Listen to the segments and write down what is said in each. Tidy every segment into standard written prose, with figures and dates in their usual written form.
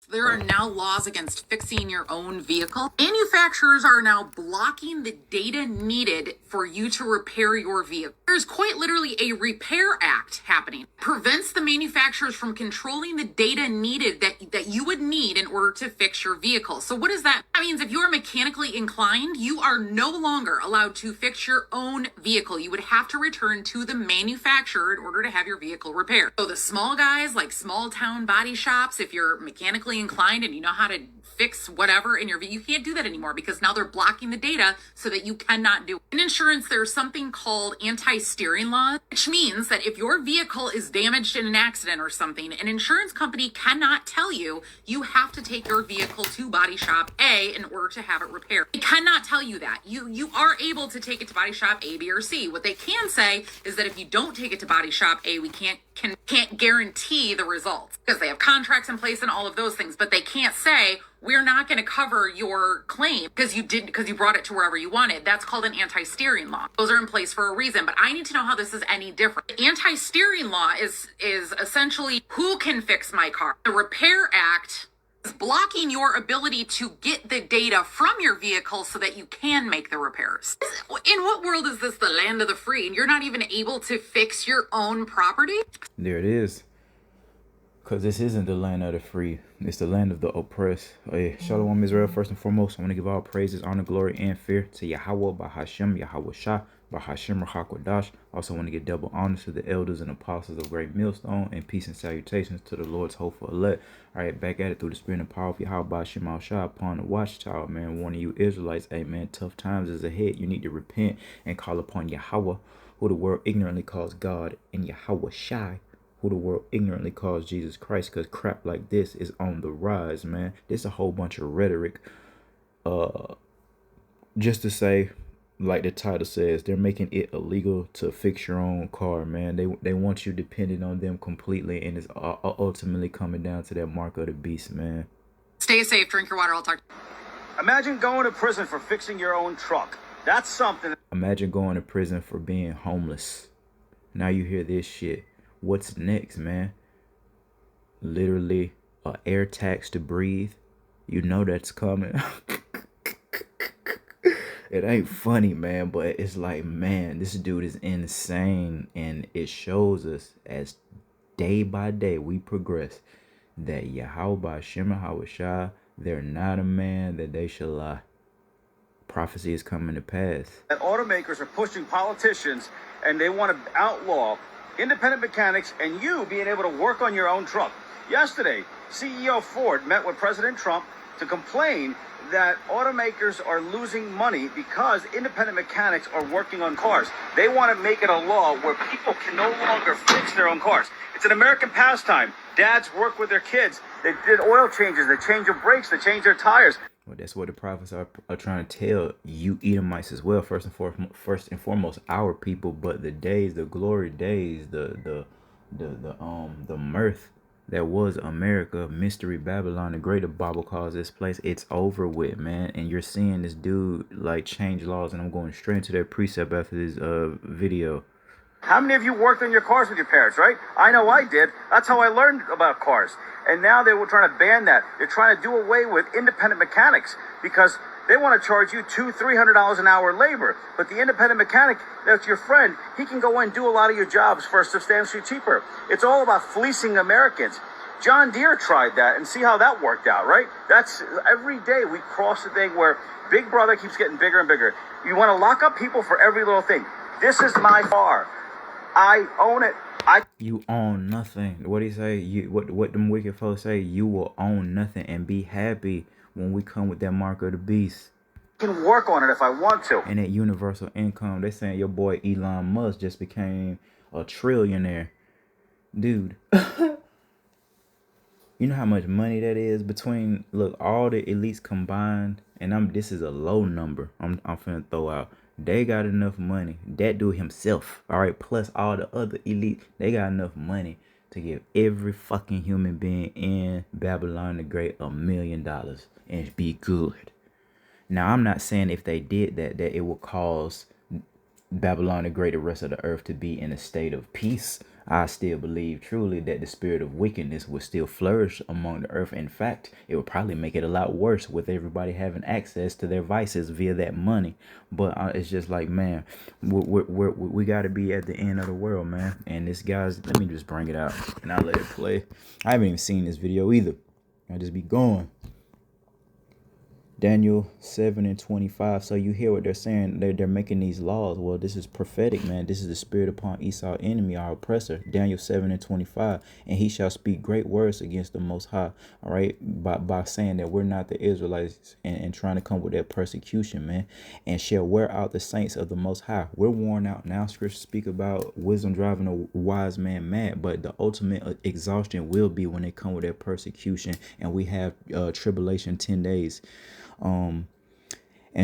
There are now laws against fixing your own vehicle. Manufacturers are now blocking the data needed for you to repair your vehicle. There's quite literally a repair act happening. It prevents the manufacturers from controlling the data needed that you would need in order to fix your vehicle. So what does that? That means if you are mechanically inclined, you are no longer allowed to fix your own vehicle. You would have to return to the manufacturer in order to have your vehicle repaired. So the small guys, like small town body shops, if you're mechanically inclined and you know how to fix whatever in your vehicle, you can't do that anymore because now they're blocking the data so that you cannot do it. In insurance, there's something called anti-steering law, which means that if your vehicle is damaged in an accident or something, an insurance company cannot tell you you have to take your vehicle to body shop A in order to have it repaired. They cannot tell you that. You are able to take it to body shop A, B, or C. What they can say is that if you don't take it to body shop A, we can't guarantee the results because they have contracts in place and all of those things, but they can't say we're not going to cover your claim because you brought it to wherever you wanted. That's called an anti-steering law. Those are in place for a reason, but I need to know how this is any different. The anti-steering law is essentially who can fix my car. The Repair Act is blocking your ability to get the data from your vehicle so that you can make the repairs. In what world is this the land of the free and you're not even able to fix your own property? There it is. Because this isn't the land of the free. It's the land of the oppressed. Hey, Shalom Israel, first and foremost, I want to give all praises, honor, glory, and fear to Yahweh, Bahashem, Yahweh Shah, Bahashem, Rahakwadash. Also want to give double honor to the elders and apostles of Great Millstone, and peace and salutations to the Lord's hopeful elect. All right, back at it through the spirit and power of Yahweh, Bahashem, Al Shah, upon the watchtower, man. Warning you Israelites, hey, man, tough times is ahead. You need to repent and call upon Yahweh, who the world ignorantly calls God, and Yahweh Shai, who the world ignorantly calls Jesus Christ, because crap like this is on the rise, man. This a whole bunch of rhetoric. Just to say, like the title says, they're making it illegal to fix your own car, man. They want you dependent on them completely, and it's ultimately coming down to that mark of the beast, man. Stay safe, drink your water, I'll talk. Imagine going to prison for fixing your own truck. That's something. Imagine going to prison for being homeless. Now you hear this shit. What's next, man? Literally a air tax to breathe. You know that's coming. It ain't funny, man, but it's like, man, this dude is insane. And it shows us as day by day we progress that Yahweh Shema Hawashah, they're not a man that they shall lie. Prophecy is coming to pass. That automakers are pushing politicians and they want to outlaw independent mechanics and you being able to work on your own truck. Yesterday, CEO Ford met with President Trump to complain that automakers are losing money because independent mechanics are working on cars. They want to make it a law where people can no longer fix their own cars. It's an American pastime. Dads work with their kids. They did oil changes. They change their brakes. They change their tires. Well, that's what the prophets are trying to tell you Edomites as well. First and foremost, our people. But the days, the glory days, the mirth that was America, Mystery Babylon, the greater Bible calls this place, it's over with, man. And you're seeing this dude like change laws, and I'm going straight into that precept after this video. How many of you worked on your cars with your parents, right? I know I did. That's how I learned about cars. And now they were trying to ban that. They're trying to do away with independent mechanics because they want to charge you $200-300 an hour labor. But the independent mechanic, that's your friend, he can go in and do a lot of your jobs for substantially cheaper. It's all about fleecing Americans. John Deere tried that and see how that worked out, right? That's every day we cross the thing where Big Brother keeps getting bigger and bigger. You want to lock up people for every little thing. This is my car. I own it. You own nothing. What do you say? What them wicked folks say? You will own nothing and be happy when we come with that mark of the beast. I can work on it if I want to. And that universal income. They saying your boy Elon Musk just became a trillionaire. Dude. You know how much money that is between, look, all the elites combined, and this is a low number I'm finna throw out. They got enough money. That dude himself, all right, plus all the other elite, they got enough money to give every fucking human being in Babylon the Great $1 million and be good. Now, I'm not saying if they did that it would cause Babylon the Great, the rest of the earth, to be in a state of peace. I still believe truly that the spirit of wickedness would still flourish among the earth. In fact, it would probably make it a lot worse with everybody having access to their vices via that money. But it's just like, man, we got to be at the end of the world, man. And this guy's, let me just bring it out and I'll let it play. I haven't even seen this video either. I'll just be going. Daniel 7:25. So you hear what they're saying. They're making these laws. Well, this is prophetic, man. This is the spirit upon Esau, enemy, our oppressor. Daniel 7:25. And he shall speak great words against the Most High. All right. By saying that we're not the Israelites and trying to come with that persecution, man. And shall wear out the saints of the Most High. We're worn out now. Scriptures speak about wisdom driving a wise man mad. But the ultimate exhaustion will be when they come with that persecution. And we have tribulation 10 days. And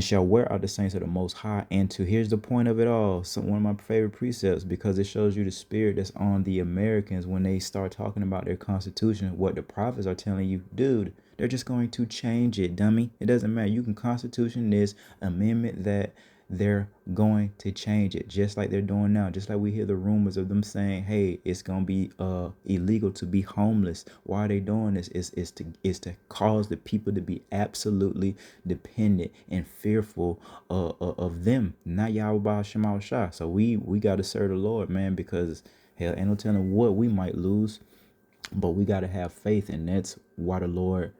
shall wear out the saints of the Most High. And to, here's the point of it all, one of my favorite precepts, because it shows you the spirit that's on the Americans when they start talking about their constitution. What the prophets are telling you, dude, they're just going to change it, dummy. It doesn't matter. You can constitution this, amendment that. They're going to change it, just like they're doing now. Just like we hear the rumors of them saying, hey, it's going to be illegal to be homeless. Why are they doing this? Is to cause the people to be absolutely dependent and fearful of them, not Yahweh Shema Shah. So we got to serve the Lord, man, because hell, ain't no telling what we might lose, but we got to have faith. And that's why the Lord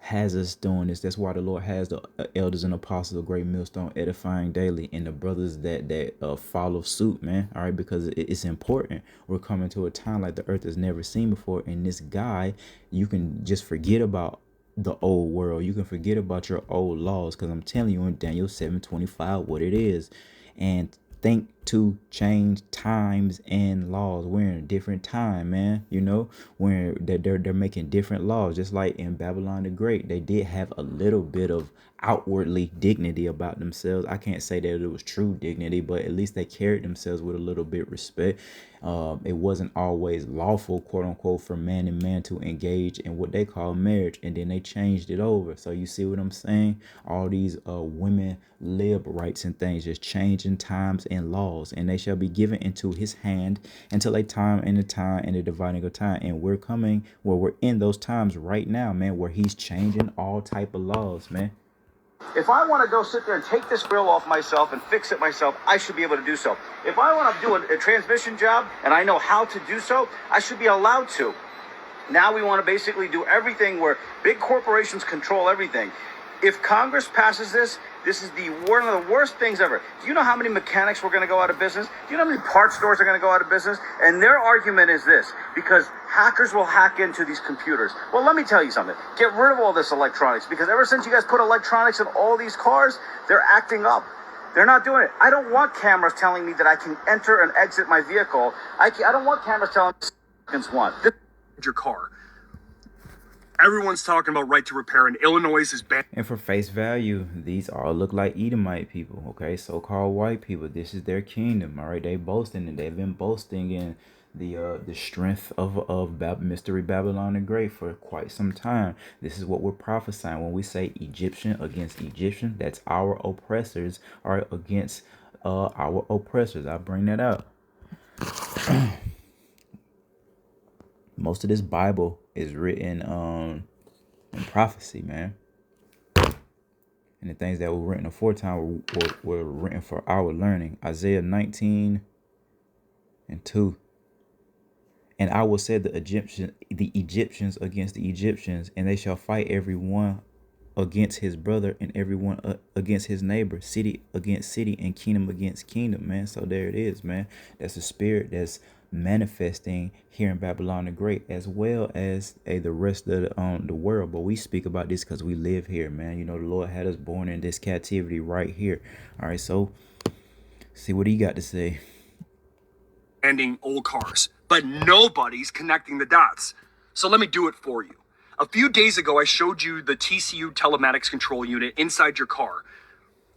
has us doing this. That's why the Lord has the elders and apostles of Great Millstone edifying daily, and the brothers that follow suit, man. All right, because it's important. We're coming to a time like the earth has never seen before. And this guy, you can just forget about the old world. You can forget about your old laws, because I'm telling you in Daniel 7:25 what it is. And think to change times and laws. We're in a different time, man. You know, where they're making different laws. Just like in Babylon the Great, they did have a little bit of outwardly dignity about themselves. I can't say that it was true dignity, but at least they carried themselves with a little bit of respect. It wasn't always lawful, quote unquote, for man and man to engage in what they call marriage, and then they changed it over. So you see what I'm saying? All these women lib rights and things, just changing times and laws, and they shall be given into his hand until a time and the dividing of time. And we're coming, well, we're in those times right now, man, where he's changing all type of laws, man. If I want to go sit there and take this grill off myself and fix it myself, I should be able to do so. If I want to do a transmission job and I know how to do so, I should be allowed to. Now we want to basically do everything where big corporations control everything. If Congress passes this, this is one of the worst things ever. Do you know how many mechanics were going to go out of business? Do you know how many parts stores are going to go out of business? And their argument is this: because hackers will hack into these computers. Well, let me tell you something. Get rid of all this electronics, because ever since you guys put electronics in all these cars, they're acting up. They're not doing it. I don't want cameras telling me that I can enter and exit my vehicle. I don't want cameras telling me what. Your car. Everyone's talking about right to repair, and Illinois is banned. And for face value, these all look like Edomite people, okay? So-called white people. This is their kingdom, all right? They boasting, and they've been boasting in the strength of Mystery Babylon the Great for quite some time. This is what we're prophesying when we say Egyptian against Egyptian. That's our oppressors are against our oppressors. I bring that up. Most of this Bible is written in prophecy, man. And the things that were written aforetime were written for our learning. Isaiah 19:2. And I will set the Egyptians against the Egyptians, and they shall fight every one against his brother, and everyone against his neighbor, city against city, and kingdom against kingdom, man. So there it is, man. That's the spirit that's manifesting here in Babylon the Great, as well as the rest of the world. But we speak about this because we live here, man. You know, the Lord had us born in this captivity right here. All right, so see what he got to say. Ending old cars, but nobody's connecting the dots. So let me do it for you. A few days ago, I showed you the TCU telematics control unit inside your car.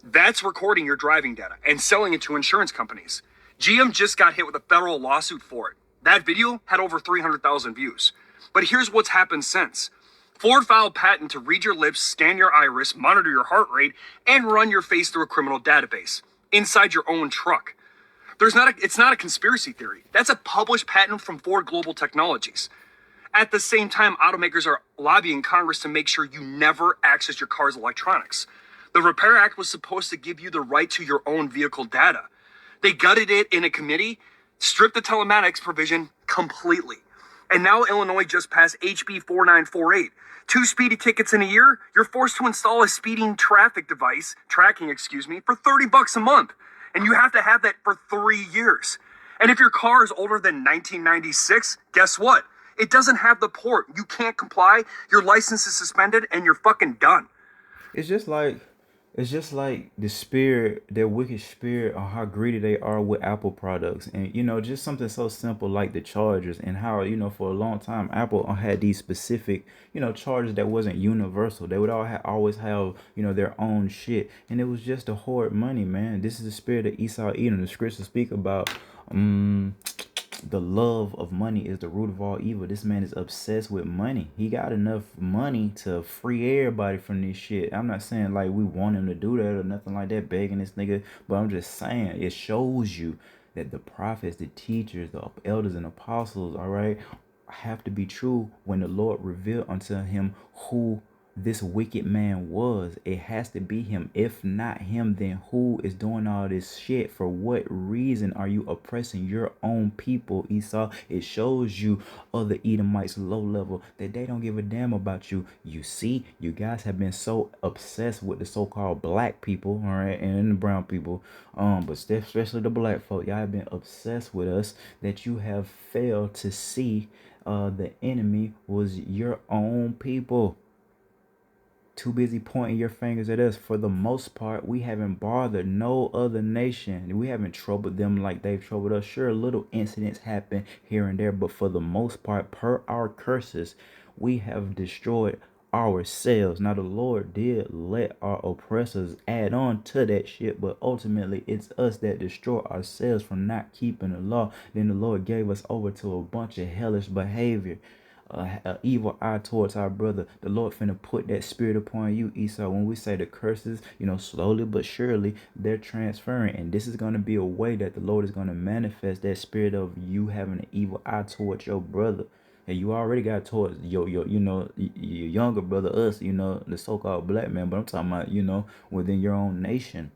That's recording your driving data and selling it to insurance companies. GM just got hit with a federal lawsuit for it. That video had over 300,000 views. But here's what's happened since. Ford filed patent to read your lips, scan your iris, monitor your heart rate, and run your face through a criminal database inside your own truck. It's not a conspiracy theory. That's a published patent from Ford Global Technologies. At the same time, automakers are lobbying Congress to make sure you never access your car's electronics. The Repair Act was supposed to give you the right to your own vehicle data. They gutted it in a committee, stripped the telematics provision completely. And now Illinois just passed HB 4948. 2 speeding tickets in a year, you're forced to install a speeding tracking, for $30 a month. And you have to have that for 3 years. And if your car is older than 1996, guess what? It doesn't have the port. You can't comply, your license is suspended, and you're fucking done. It's just like the spirit, their wicked spirit, on how greedy they are with Apple products. And just something so simple like the chargers, and how for a long time Apple had these specific chargers that wasn't universal. They would always have their own shit, and it was just to hoard money, man. This is the spirit of Esau Edom. The scriptures speak about the love of money is the root of all evil. This man is obsessed with money. He got enough money to free everybody from this shit. I'm not saying like we want him to do that or nothing like that, begging this nigga, but I'm just saying it shows you that the prophets, the teachers, the elders and apostles, all right, have to be true when the Lord revealed unto him who this wicked man was. It has to be him. If not him, then who is doing all this shit? For what reason are you oppressing your own people, Esau? It shows you other Edomites low level that they don't give a damn about you. You see, you guys have been so obsessed with the so-called black people, all right, and the brown people, but especially the black folk. Y'all have been obsessed with us that you have failed to see the enemy was your own people. Too busy pointing your fingers at us. For the most part, we haven't bothered no other nation. We haven't troubled them like they've troubled us. Sure, little incidents happen here and there, but for the most part, per our curses, we have destroyed ourselves. Now, the Lord did let our oppressors add on to that shit, but ultimately, it's us that destroy ourselves from not keeping the law. Then the Lord gave us over to a bunch of hellish behavior. Evil eye towards our brother. The Lord finna put that spirit upon you, Esau. When we say the curses, slowly but surely they're transferring, and this is going to be a way that the Lord is going to manifest that spirit of you having an evil eye towards your brother. And you already got towards your younger brother, us, the so-called black man, but I'm talking about within your own nation.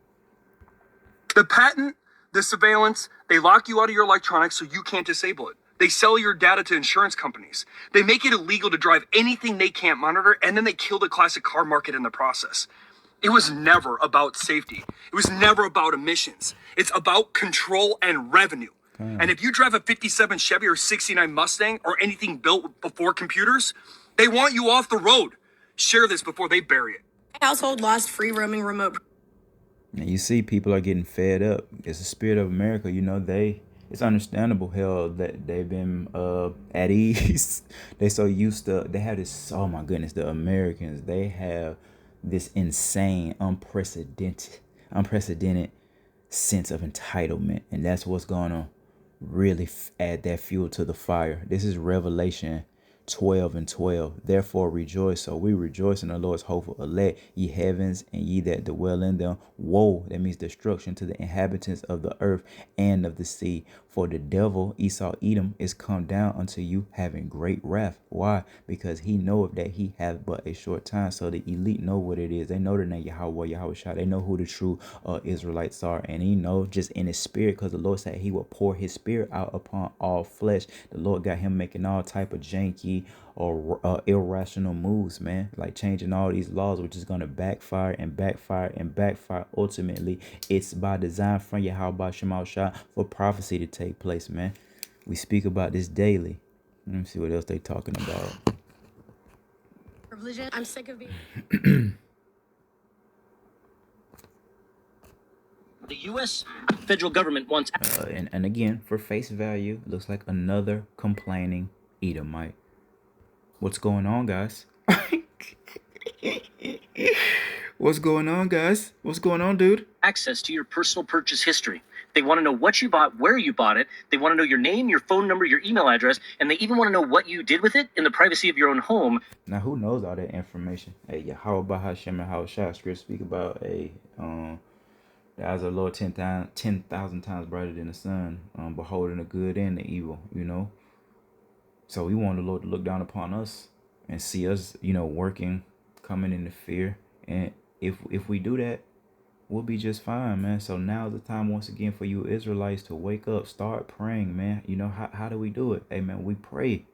The patent, the surveillance, they lock you out of your electronics so you can't disable it. They sell your data to insurance companies. They make it illegal to drive anything they can't monitor, and then they kill the classic car market in the process. It was never about safety. It was never about emissions. It's about control and revenue. And if you drive a 57 Chevy or 69 Mustang or anything built before computers, they want you off the road. Share this before they bury it. Household lost free roaming remote. Now you see people are getting fed up. It's the spirit of America. It's understandable, hell, that they've been at ease. They so used to, they have this, oh my goodness, the Americans, they have this insane, unprecedented sense of entitlement. And that's what's going to really add that fuel to the fire. This is Revelation 12:12. Therefore rejoice. So we rejoice in the Lord's hopeful elect, ye heavens, and ye that dwell in them. Woe, that means destruction to the inhabitants of the earth and of the sea. For the devil, Esau Edom, is come down unto you, having great wrath. Why? Because he knoweth that he hath but a short time. So the elite know what it is. They know the name Yahweh Shah. They know who the true Israelites are. And he know just in his spirit, because the Lord said he will pour his spirit out upon all flesh. The Lord got him making all type of janky or irrational moves, man, like changing all these laws, which is going to backfire and backfire and backfire. Ultimately, it's by design from Yahweh Shah for prophecy to take place, man. We speak about this daily. Let me see what else they talking about. I'm sick of being. The U.S. federal government wants... And again, for face value, looks like another complaining Edomite. What's going on, guys? What's going on, guys? What's going on, dude? Access to your personal purchase history. They want to know what you bought, where you bought it. They want to know your name, your phone number, your email address, and they even want to know what you did with it in the privacy of your own home. Now, who knows all that information? Hey, Yahweh Bahashem and Hawashah scripts speak about The eyes of the Lord 10,000 times brighter than the sun, beholding the good and the evil, you know. So we want the Lord to look down upon us and see us, you know, working, coming into fear. And if we do that, we'll be just fine, man. So now's the time once again for you Israelites to wake up, start praying, man. You know, how do we do it? Hey, man, we pray.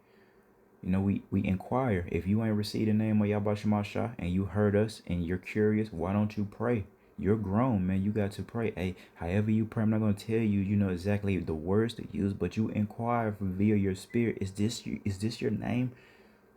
You know, we inquire. If you ain't received the name of Yahweh Shah and you heard us and you're curious, why don't you pray? You're grown, man. You got to pray. Hey, however you pray, I'm not gonna tell you, you know exactly the words to use, but you inquire via your spirit. Is this your name?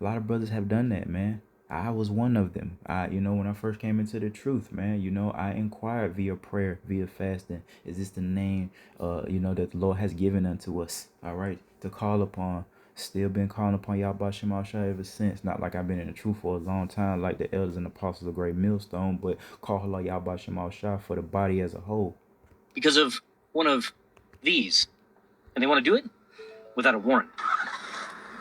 A lot of brothers have done that, man. I was one of them. You know, when I first came into the truth, man, you know, I inquired via prayer, via fasting. Is this the name, you know, that the Lord has given unto us? All right, to call upon. Still been calling upon Yahweh Shema ever since. Not like I've been in the truth for a long time, like the elders and apostles of Great Millstone, but call Allah Yahweh Shema for the body as a whole. Because of one of these. And they want to do it without a warrant.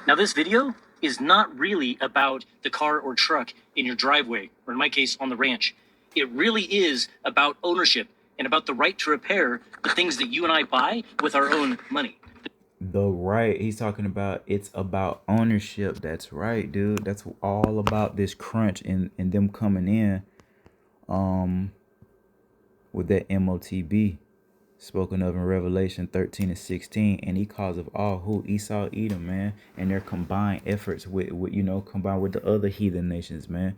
Now, this video is not really about the car or truck in your driveway, or in my case, on the ranch. It really is about ownership and about the right to repair the things that you and I buy with our own money. The right, he's talking about, it's about ownership. That's right, dude. That's all about this crunch and them coming in with that MOTB spoken of in Revelation 13 and 16, and he calls of all who Esau, Edom, man, and their combined efforts with you know, combined with the other heathen nations, man.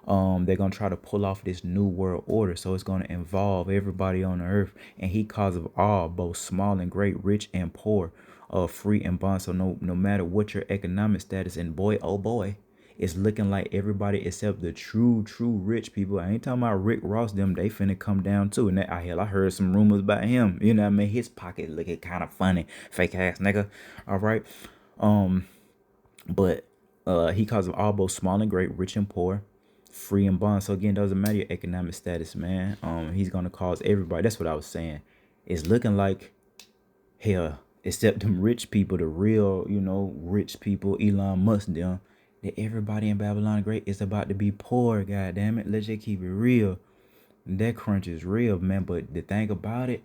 They're gonna try to pull off this new world order, so it's gonna involve everybody on the earth, and he calls of all, both small and great, rich and poor, free and bond. So no matter what your economic status, and boy, oh boy, it's looking like everybody except the true rich people. I ain't talking about Rick Ross, them, they finna come down too. And I heard some rumors about him. You know what I mean? His pocket looking kind of funny. Fake ass nigga. All right. But he calls them all both small and great, rich and poor, free and bond. So again, doesn't matter your economic status, man. He's gonna cause everybody. That's what I was saying. It's looking like hell, except them rich people, the real, you know, rich people, Elon Musk, them, that everybody in Babylon Great is about to be poor. God damn it, let's just keep it real. That crunch is real, man. But the thing about it,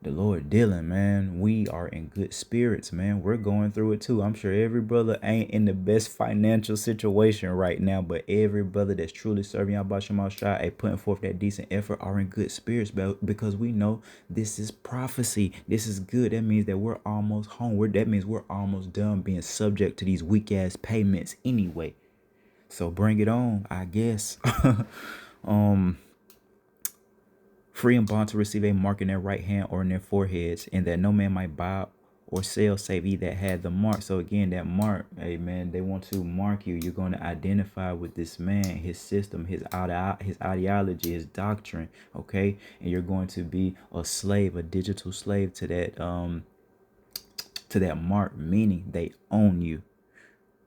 the Lord dealing, man. We are in good spirits, man. We're going through it too. I'm sure every brother ain't in the best financial situation right now, but every brother that's truly serving Yahweh Shema Shai, putting forth that decent effort, are in good spirits, because we know this is prophecy. This is good. That means that we're almost home. That means we're almost done being subject to these weak ass payments anyway. So bring it on, I guess. Free and bond to receive a mark in their right hand or in their foreheads, and that no man might buy or sell save he that had the mark. So again, that mark, hey man, they want to mark you. You're going to identify with this man, his system, his ideology, his doctrine, okay? And you're going to be a slave, a digital slave to that mark, meaning they own you.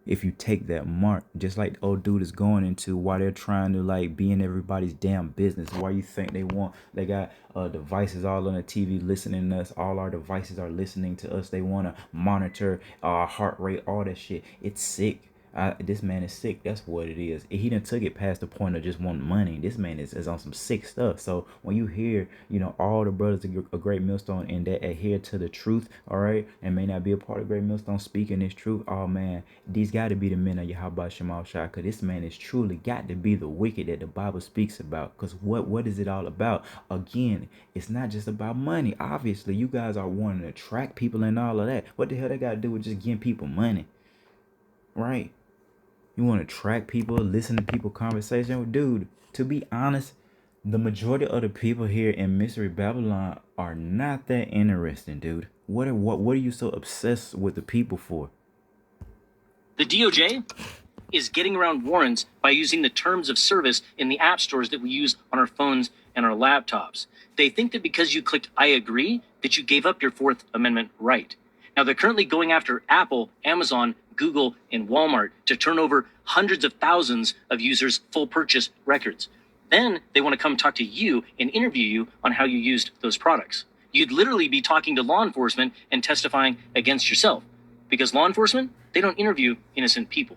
If you take that mark, just like the old dude is going into, why they're trying to like be in everybody's damn business. Why you think they got devices all on the TV listening to us. All our devices are listening to us. They want to monitor our heart rate, all that shit. It's sick. This man is sick. That's what it is. He done took it past the point of just wanting money. This man is on some sick stuff. So when you hear, you know, all the brothers of a Great Millstone and that adhere to the truth, all right, and may not be a part of Great Millstone speaking this truth, oh man, these got to be the men of Yahweh Shema Shai, because this man is truly got to be the wicked that the Bible speaks about. Because what is it all about? Again, it's not just about money. Obviously, you guys are wanting to attract people and all of that. What the hell they got to do with just giving people money, right? You want to track people, listen to people conversation. Dude, to be honest, the majority of the people here in Mystery Babylon are not that interesting, dude. What are you so obsessed with the people for? The DOJ is getting around warrants by using the terms of service in the app stores that we use on our phones and our laptops. They think that because you clicked I agree, that you gave up your Fourth Amendment right. Now, they're currently going after Apple, Amazon, Google, and Walmart to turn over hundreds of thousands of users' full purchase records. Then they want to come talk to you and interview you on how you used those products. You'd literally be talking to law enforcement and testifying against yourself, because law enforcement, they don't interview innocent people.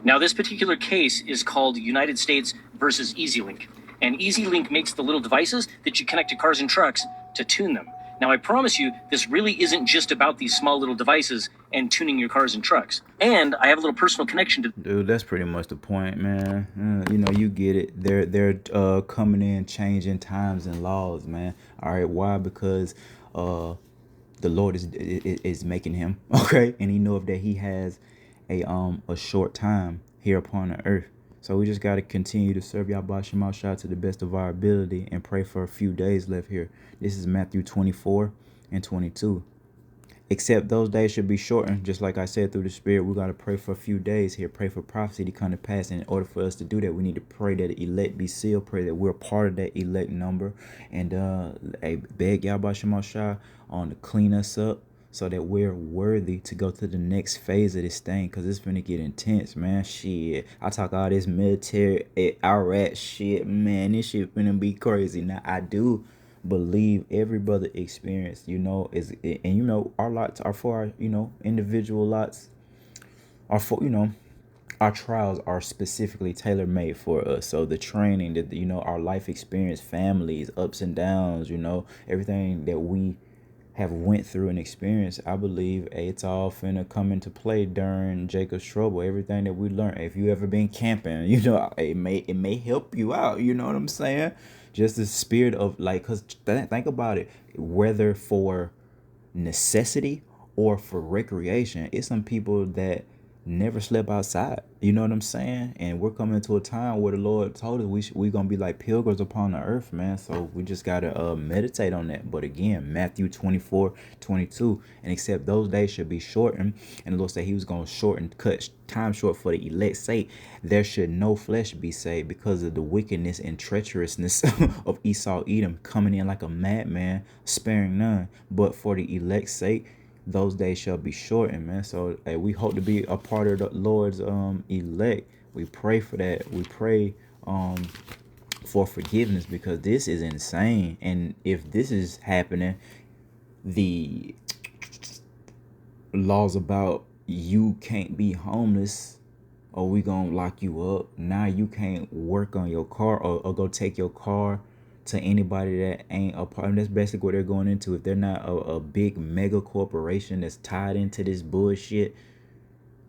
Now, this particular case is called United States versus EasyLink. And EasyLink makes the little devices that you connect to cars and trucks to tune them. Now, I promise you, this really isn't just about these small little devices and tuning your cars and trucks. And I have a little personal connection to... Dude, that's pretty much the point, man. You know, you get it. They're coming in, changing times and laws, man. All right, why? Because the Lord is making him, okay, and he know that he has a short time here upon the earth. So we just got to continue to serve Yahweh Shema Shah to the best of our ability and pray for a few days left here. This is Matthew 24 and 22. Except those days should be shortened, just like I said, through the Spirit. We got to pray for a few days here. Pray for prophecy to come to pass. And in order for us to do that, we need to pray that the elect be sealed. Pray that we're part of that elect number. And beg Yahweh Shema Shah on to clean us up so that we're worthy to go to the next phase of this thing. Because it's going to get intense, man. Shit. I talk all this military, Iraq shit, man. This shit going to be crazy. Now, I do believe every brother experience, you know, is, and you know, our lots are for our, you know, individual lots are for, you know, our trials are specifically tailor-made for us. So the training that, you know, our life experience, families, ups and downs, you know, everything that we have went through and experienced, I believe it's all finna come into play during Jacob's trouble. Everything that we learned, if you ever been camping, you know, it may help you out, you know what I'm saying? Just the spirit of, like, because think about it, whether for necessity or for recreation, it's some people that never slept outside, you know what I'm saying? And we're coming to a time where the Lord told us we gonna be like pilgrims upon the earth, man. So we just gotta meditate on that. But again, Matthew 24:22, and except those days should be shortened, and the Lord said he was gonna cut time short for the elect's sake, there should no flesh be saved because of the wickedness and treacherousness of Esau Edom coming in like a madman, sparing none. But for the elect's sake, those days shall be shortened, man. So hey, we hope to be a part of the Lord's elect. We pray for that. We pray for forgiveness, because this is insane. And if this is happening, the laws about you can't be homeless or we gonna lock you up, now you can't work on your car or go take your car to anybody that ain't a part. And that's basically what they're going into. If they're not a big mega corporation that's tied into this bullshit,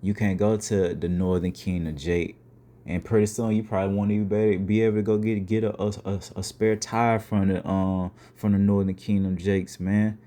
you can't go to the Northern Kingdom, Jake. And pretty soon you probably won't even be able to go get a spare tire from the Northern Kingdom, Jakes, man.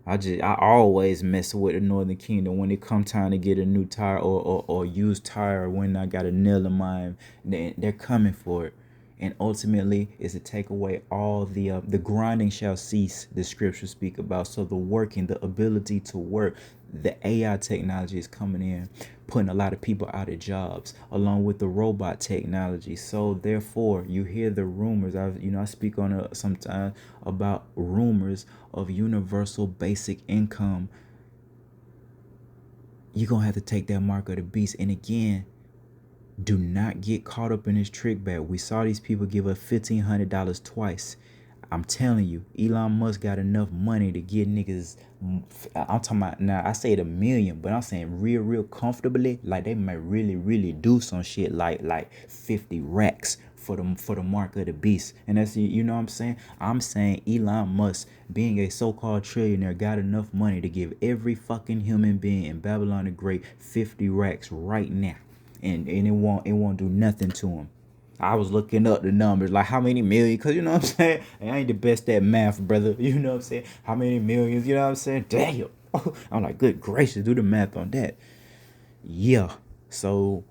I always mess with the Northern Kingdom when it come time to get a new tire or used tire. When I got a nail in mine, they're coming for it. And ultimately is to take away all the grinding shall cease, the scriptures speak about. So the working, the ability to work, the AI technology is coming in, putting a lot of people out of jobs, along with the robot technology. So therefore, you hear the rumors. I speak on sometimes about rumors of universal basic income. You're gonna have to take that mark of the beast. And again, do not get caught up in this trick bag. We saw these people give us $1,500 twice. I'm telling you, Elon Musk got enough money to get niggas. I'm talking about, now I say it a million, but I'm saying real comfortably. Like they might really do some shit like 50 racks for the mark of the beast. And that's, you know what I'm saying? I'm saying Elon Musk, being a so-called trillionaire, got enough money to give every fucking human being in Babylon the Great 50 racks right now. And it won't do nothing to him. I was looking up the numbers, like how many million, because you know what I'm saying? I ain't the best at math, brother. You know what I'm saying? How many millions, you know what I'm saying? Damn. I'm like, good gracious, do the math on that. Yeah. So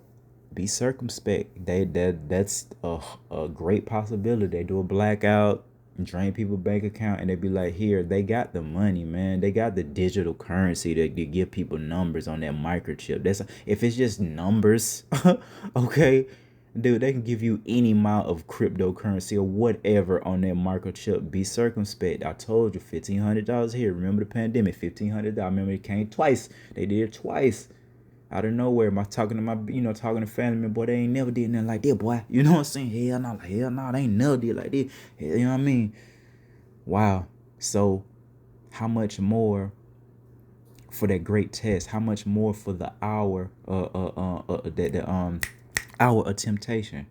be circumspect. That's a great possibility. They do a blackout, drain people's bank account, and they be like, here, they got the money, man. They got the digital currency to give people numbers on that microchip. That's if it's just numbers, okay, dude, they can give you any amount of cryptocurrency or whatever on that microchip. Be circumspect. I told you, $1,500 here. Remember the pandemic, $1,500. I remember it came twice. They did it twice. Out of nowhere, talking to family, boy, they ain't never did nothing like that, boy. You know what I'm saying? Hell no, they ain't never did like this. You know what I mean? Wow. So, how much more for that great test? How much more for the hour, hour of temptation?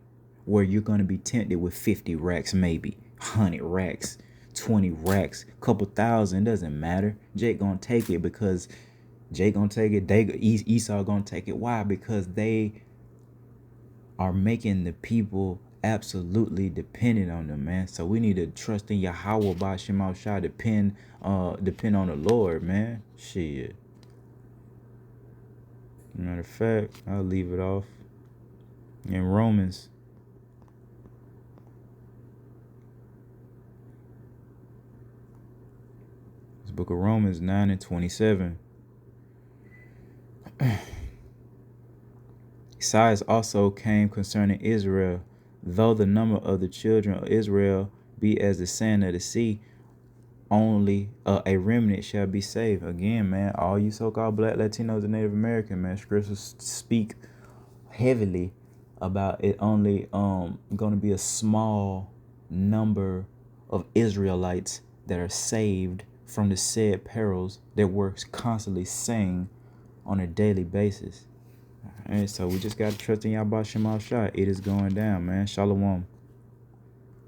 where you're going to be tempted with 50 racks, maybe 100 racks, 20 racks, couple thousand, doesn't matter. Jake gonna take it because Jake gonna take it. Esau gonna take it. Why? Because they are making the people absolutely dependent on them, man. So we need to trust in Yahweh by Shema Shah, depend on the Lord, man. Shit. Matter of fact, I'll leave it off in Romans. This book of Romans 9:27. Size also came concerning Israel, though the number of the children of Israel be as the sand of the sea, only a remnant shall be saved. Again, man, all you so-called Black, Latinos, and Native American, man, scriptures speak heavily about it only going to be a small number of Israelites that are saved from the said perils that we're constantly saying on a daily basis. And so we just got to trust in Yahweh Shema Shah. It is going down, man. Shalom.